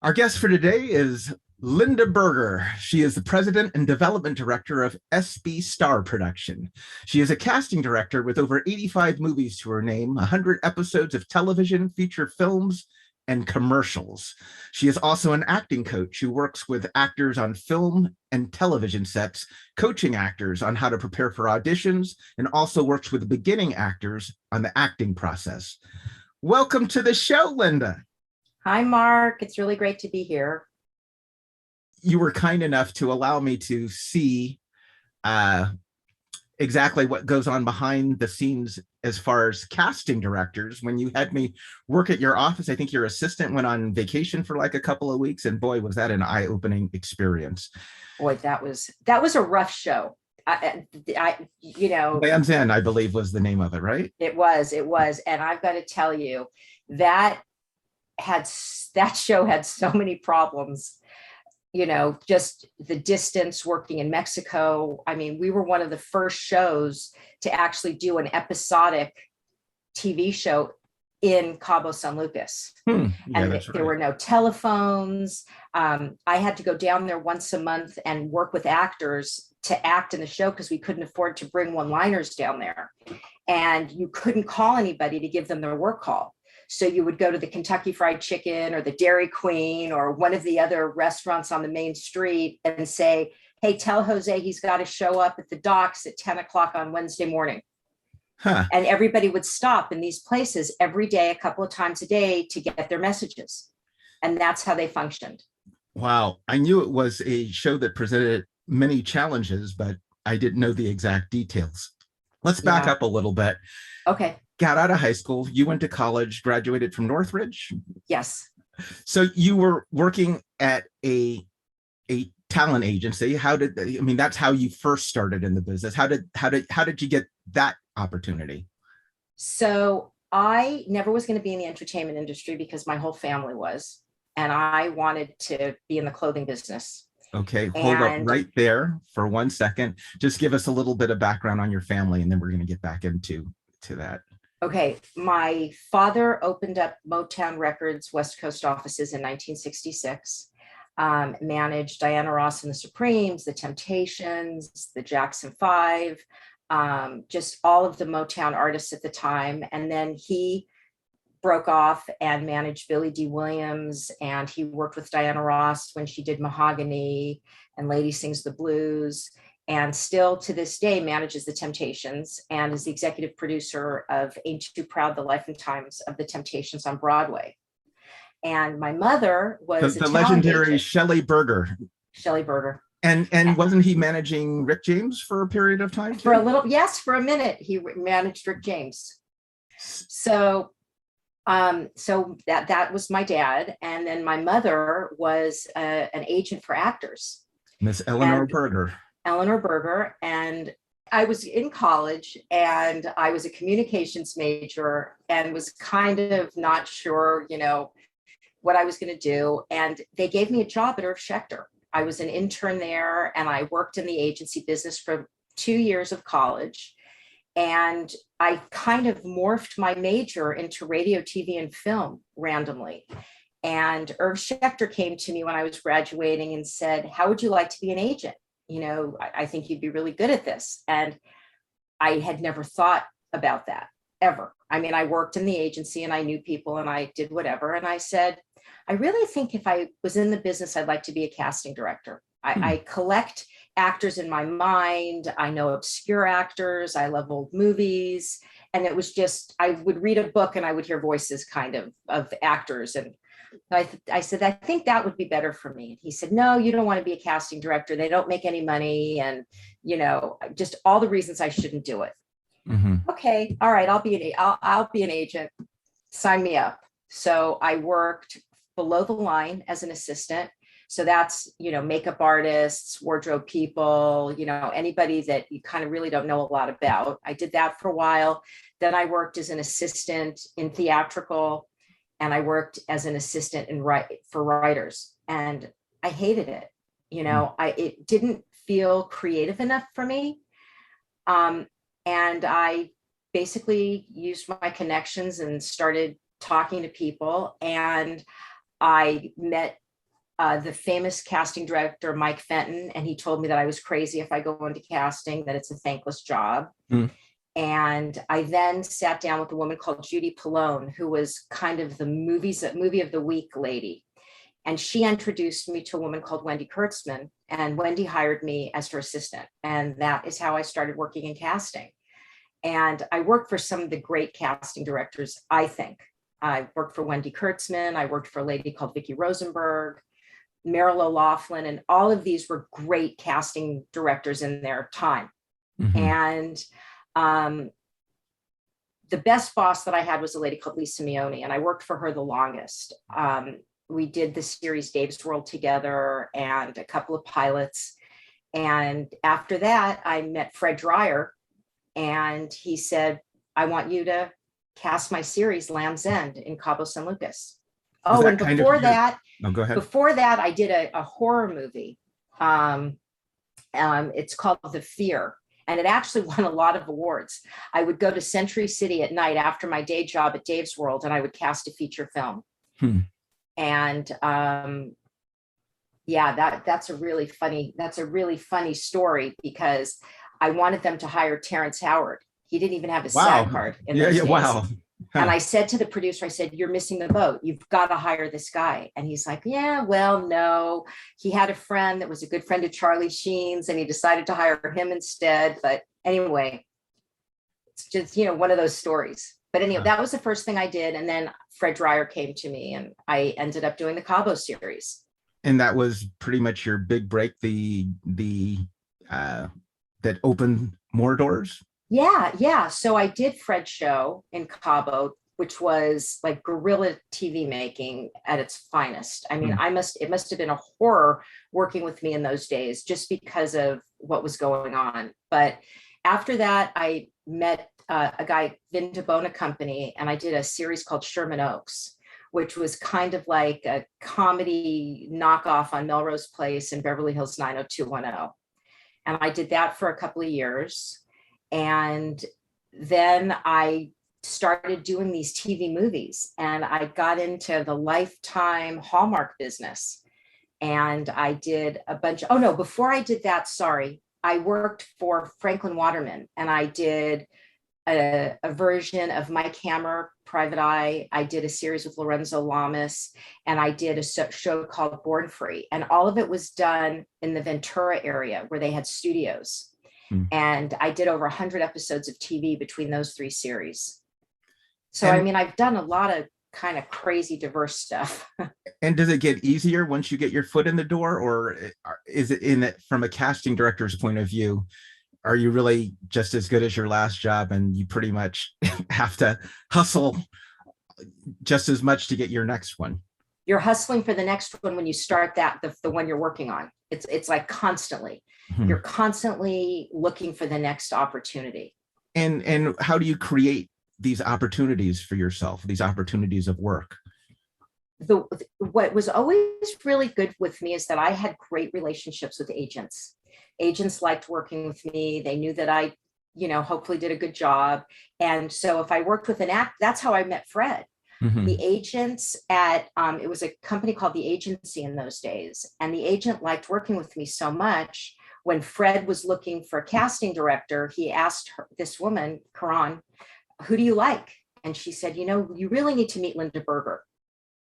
Our guest for today is Linda Berger. She is the president and development director of SB Star Production. She is a casting director with over 85 movies to her name, 100 episodes of television, feature films, and commercials. She is also an acting coach who works with actors on film and television sets, coaching actors on how to prepare for auditions, and also works with beginning actors on the acting process. Welcome to the show, Linda. Hi, Mark. It's really great to be here. You were kind enough to allow me to see exactly what goes on behind the scenes as far as casting directors. When you had me work at your office, I think your assistant went on vacation for like a couple of weeks, and boy, was that an eye-opening experience. Boy, that was a rough show. Land's End, I believe, was the name of it, right? It was, and I've got to tell you that show had so many problems. Just the distance, working in Mexico. I mean, we were one of the first shows to actually do an episodic TV show in Cabo San Lucas. Yeah, and that's there right. were no telephones. I had to go down there once a month and work with actors to act in the show because we couldn't afford to bring one-liners down there. And you couldn't call anybody to give them their work call. So you would go to the Kentucky Fried Chicken or the Dairy Queen or one of the other restaurants on the main street and say, hey, tell Jose he's got to show up at the docks at 10 o'clock on Wednesday morning. Huh. And everybody would stop in these places every day, a couple of times a day, to get their messages. And that's how they functioned. Wow. I knew it was a show that presented many challenges, but I didn't know the exact details. Let's back up a little bit. Okay. Got out of high school. You went to college, graduated from Northridge. Yes. So you were working at a talent agency. That's how you first started in the business. How did you get that opportunity? So I never was going to be in the entertainment industry because my whole family was, and I wanted to be in the clothing business. Okay, hold up right there for 1 second. Just give us a little bit of background on your family, and then we're going to get back into that. Okay, my father opened up Motown Records West Coast offices in 1966, managed Diana Ross and the Supremes, the Temptations, the Jackson 5, just all of the Motown artists at the time. And then he broke off and managed Billy D. Williams, and he worked with Diana Ross when she did Mahogany and Lady Sings the Blues, and still to this day manages the Temptations and is the executive producer of Ain't Too Proud, The Life and Times of the Temptations on Broadway. And my mother was the legendary Shelley Berger. Shelley Berger. And wasn't he managing Rick James for a period of time? For a minute, he managed Rick James. So that was my dad. And then my mother was an agent for actors. Miss Eleanor Berger. And I was in college and I was a communications major and was kind of not sure, what I was going to do. And they gave me a job at Irv Schechter. I was an intern there and I worked in the agency business for 2 years of college. And I kind of morphed my major into radio, TV, and film randomly. And Irv Schechter came to me when I was graduating and said, how would you like to be an agent? I think you'd be really good at this. And I had never thought about that ever. I mean, I worked in the agency and I knew people and I did whatever. And I said, I really think if I was in the business, I'd like to be a casting director. I collect actors in my mind. I know obscure actors. I love old movies. And it was just, I would read a book and I would hear voices kind of actors. And I said, I think that would be better for me. And he said, no, you don't want to be a casting director. They don't make any money. And, just all the reasons I shouldn't do it. Mm-hmm. Okay. All right. I'll be an agent. Sign me up. So I worked below the line as an assistant. So that's, makeup artists, wardrobe people, anybody that you kind of really don't know a lot about. I did that for a while. Then I worked as an assistant in theatrical, and I worked as an assistant for writers, and I hated it. It didn't feel creative enough for me. And I basically used my connections and started talking to people, and I met the famous casting director, Mike Fenton, and he told me that I was crazy if I go into casting, that it's a thankless job. Mm. And I then sat down with a woman called Judy Pallone, who was kind of the movie of the week lady. And she introduced me to a woman called Wendy Kurtzman, and Wendy hired me as her assistant. And that is how I started working in casting. And I worked for some of the great casting directors, I think. I worked for Wendy Kurtzman. I worked for a lady called Vicki Rosenberg, Meryl O'Loughlin, and all of these were great casting directors in their time. Mm-hmm. And the best boss that I had was a lady called Lisa Mione, and I worked for her the longest. We did the series Dave's World together and a couple of pilots. And after that, I met Fred Dreyer, and he said, I want you to cast my series Land's End in Cabo San Lucas. Oh, and before that, go ahead. Before that, I did a horror movie. It's called The Fear, and it actually won a lot of awards. I would go to Century City at night after my day job at Dave's World, and I would cast a feature film. And yeah, that's a really funny story, because I wanted them to hire Terrence Howard. He didn't even have a SAG card in those days. Wow. Huh. And I said to the producer, I said, you're missing the boat. You've got to hire this guy. And he's like, yeah, well, no. He had a friend that was a good friend of Charlie Sheen's, and he decided to hire him instead. But anyway, it's just, one of those stories. But anyway, that was the first thing I did. And then Fred Dreyer came to me, and I ended up doing the Cabo series. And that was pretty much your big break, that opened more doors? Yeah. So I did Fred's show in Cabo, which was like guerrilla TV making at its finest. I mean, it must have been a horror working with me in those days, just because of what was going on. But after that, I met a guy, Vin DeBona Company, and I did a series called Sherman Oaks, which was kind of like a comedy knockoff on Melrose Place and Beverly Hills 90210. And I did that for a couple of years. And then I started doing these TV movies, and I got into the Lifetime Hallmark business. And I did a bunch before I did that, I worked for Franklin Waterman, and I did a version of Mike Hammer, Private Eye. I did a series with Lorenzo Lamas, and I did a show called Born Free. And all of it was done in the Ventura area where they had studios. And I did over 100 episodes of TV between those three series. So, I mean, I've done a lot of kind of crazy, diverse stuff. And does it get easier once you get your foot in the door, or is it from a casting director's point of view? Are you really just as good as your last job, and you pretty much have to hustle just as much to get your next one? You're hustling for the next one when you start the one you're working on. It's like constantly. You're constantly looking for the next opportunity. And how do you create these opportunities for yourself, these opportunities of work? What was always really good with me is that I had great relationships with agents. Agents liked working with me. They knew that I, hopefully did a good job. And so if I worked with an act, that's how I met Fred. The agents at, it was a company called The Agency in those days. And the agent liked working with me so much. When Fred was looking for a casting director, he asked this woman, Karan, who do you like? And she said, you really need to meet Linda Berger.